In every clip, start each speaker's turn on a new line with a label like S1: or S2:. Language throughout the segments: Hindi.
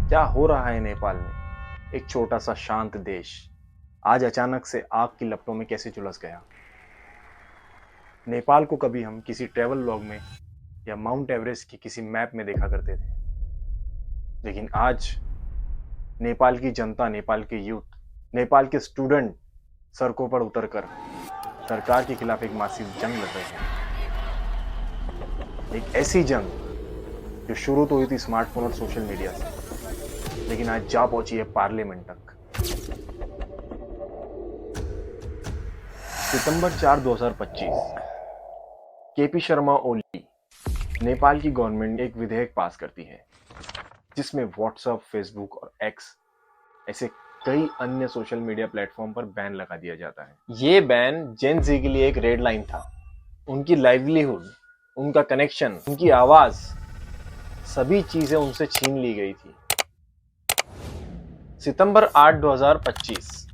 S1: क्या हो रहा है नेपाल में? एक छोटा सा शांत देश आज अचानक से आग की लपटों में कैसे झुलस गया? नेपाल को कभी हम किसी ट्रैवल व्लॉग में या माउंट एवरेस्ट की किसी मैप में देखा करते थे, लेकिन आज नेपाल की जनता, नेपाल के यूथ, नेपाल के स्टूडेंट सड़कों पर उतरकर सरकार के खिलाफ एक मासिव जंग लड़ रहे हैं। एक ऐसी जंग जो शुरू तो हुई थी स्मार्टफोन और सोशल मीडिया से, लेकिन आज जा पहुंची है पार्लियामेंट तक। सितंबर 4, 2025 केपी शर्मा ओली, नेपाल की गवर्नमेंट एक विधेयक पास करती है जिसमें व्हाट्सएप, फेसबुक और एक्स ऐसे कई अन्य सोशल मीडिया प्लेटफॉर्म पर बैन लगा दिया जाता है। ये बैन जेन जी के लिए एक रेड लाइन था। उनकी लाइवलीहुड, उनका कनेक्शन, उनकी आवाज, सभी चीजें उनसे छीन ली गई थी। सितंबर 8, 2025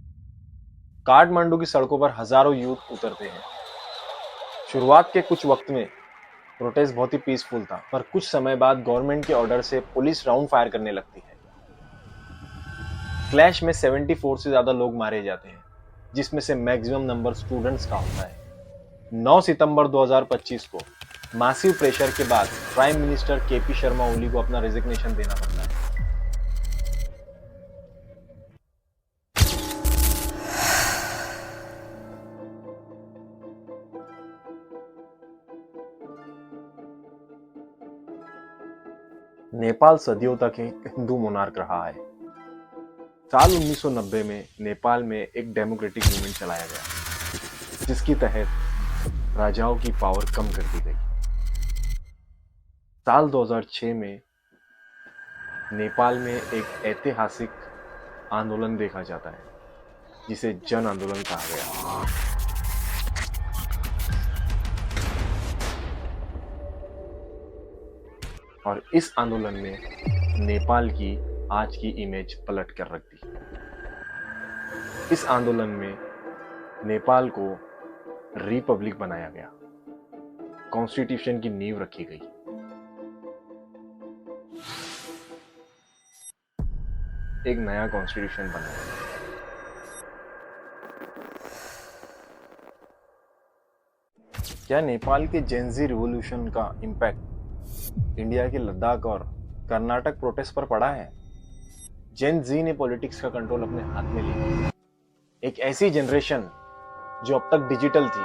S1: काठमांडू की सड़कों पर हजारों यूथ उतरते हैं। शुरुआत के कुछ वक्त में प्रोटेस्ट बहुत ही पीसफुल था, पर कुछ समय बाद गवर्नमेंट के ऑर्डर से पुलिस राउंड फायर करने लगती है। क्लैश में 74 से ज्यादा लोग मारे जाते हैं, जिसमें से मैक्सिमम नंबर स्टूडेंट्स का होता है। 9 सितंबर 2025 को मासिव प्रेशर के बाद prime minister KP Sharma Oli को अपना रेजिग्नेशन देना पड़ता है। नेपाल सदियों तक एक हिंदू मोनार्क रहा है। साल 1990 में नेपाल में एक डेमोक्रेटिक मूवमेंट चलाया गया, जिसकी तहत राजाओं की पावर कम कर दी गई। साल 2006 में नेपाल में एक ऐतिहासिक आंदोलन देखा जाता है, जिसे जन आंदोलन कहा गया। और इस आंदोलन ने नेपाल की आज की इमेज पलट कर रख दी। इस आंदोलन में नेपाल को रिपब्लिक बनाया गया, कॉन्स्टिट्यूशन की नींव रखी गई। एक नया कॉन्स्टिट्यूशन बना। क्या नेपाल के जेनजी रिवॉल्यूशन का इम्पैक्ट इंडिया के लद्दाख और कर्नाटक प्रोटेस्ट पर पड़ा है? जेन जी ने पॉलिटिक्स का कंट्रोल अपने हाथ में लिया। एक ऐसी जनरेशन जो अब तक डिजिटल थी,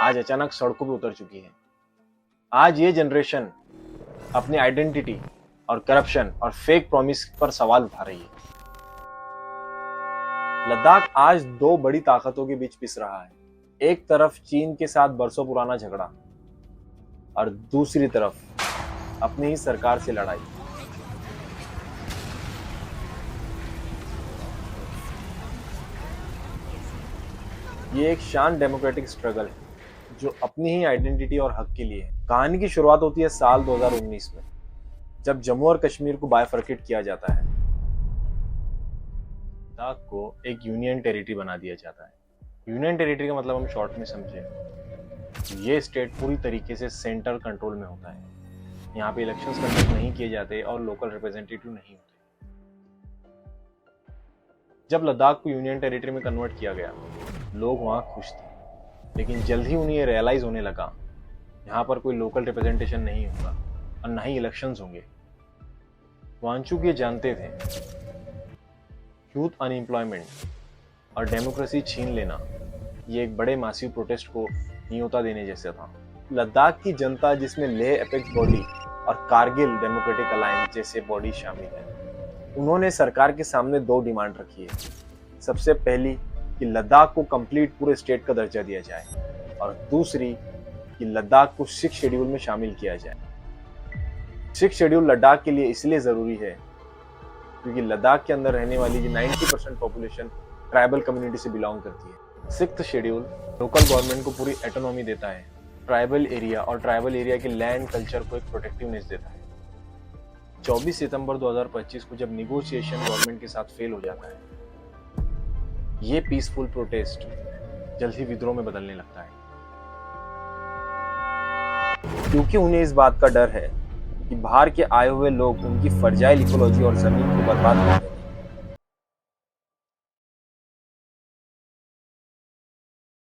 S1: आज अचानक सड़कों पर उतर चुकी है। आज ये जनरेशन अपनी आइडेंटिटी और करप्शन और फेक प्रॉमिस पर सवाल उठा रही है। लद्दाख आज दो बड़ी ताकतों के बीच पिस रहा है। एक तरफ चीन के साथ बरसों पुराना झगड़ा और दूसरी तरफ अपनी ही सरकार से लड़ाई। ये एक शांत डेमोक्रेटिक स्ट्रगल है जो अपनी ही आइडेंटिटी और हक के लिए है। कहानी की शुरुआत होती है साल 2019 में, जब जम्मू और कश्मीर को बायफर्केट किया जाता है। लद्दाख को एक यूनियन टेरिटरी बना दिया जाता है। यूनियन टेरिटरी का मतलब हम शॉर्ट में समझे, ये स्टेट पूरी तरीके से सेंटर कंट्रोल में होता है। यहाँ पे इलेक्शंस कंडक्ट नहीं किए जाते और लोकल रिप्रेजेंटेटिव नहीं होते। जब लद्दाख को यूनियन टेरिटरी में कन्वर्ट किया गया, लोग वहां खुश थे, लेकिन जल्द ही उन्हें रियलाइज होने लगा यहाँ पर कोई लोकल रिप्रेजेंटेशन नहीं होगा और न ही इलेक्शंस होंगे। वांचुक ये जानते थे, यूथ अनएम्प्लॉयमेंट और डेमोक्रेसी छीन लेना ये एक बड़े मासिव प्रोटेस्ट को न्योता देने जैसा था। लद्दाख की जनता, जिसमें लेह एपेक्स बॉडी और कारगिल डेमोक्रेटिक अलायंस जैसे बॉडी शामिल है, उन्होंने सरकार के सामने दो डिमांड रखी है। सबसे पहली कि लद्दाख को कंप्लीट पूरे स्टेट का दर्जा दिया जाए और दूसरी कि लद्दाख को 6 शेड्यूल में शामिल किया जाए। 6 शेड्यूल लद्दाख के लिए इसलिए जरूरी है क्योंकि लद्दाख के अंदर रहने वाली 90% पॉपुलेशन ट्राइबल कम्युनिटी से बिलोंग करती है। 6th शेड्यूल लोकल गवर्नमेंट को पूरी ऑटोनॉमी देता है, ट्राइबल एरिया और ट्राइबल एरिया के लैंड कल्चर को एक प्रोटेक्टिवनेस देता है। 24 सितंबर 2025 को जब निगोशिएशन गवर्नमेंट के साथ फेल हो जाता है, ये पीसफुल प्रोटेस्ट जल्द ही विद्रोह में बदलने लगता है, क्योंकि उन्हें इस बात का डर है कि बाहर के आए हुए लोग उनकी फर्जाइल इकोलॉजी और जमीन को बर्बाद कर रहे हैं।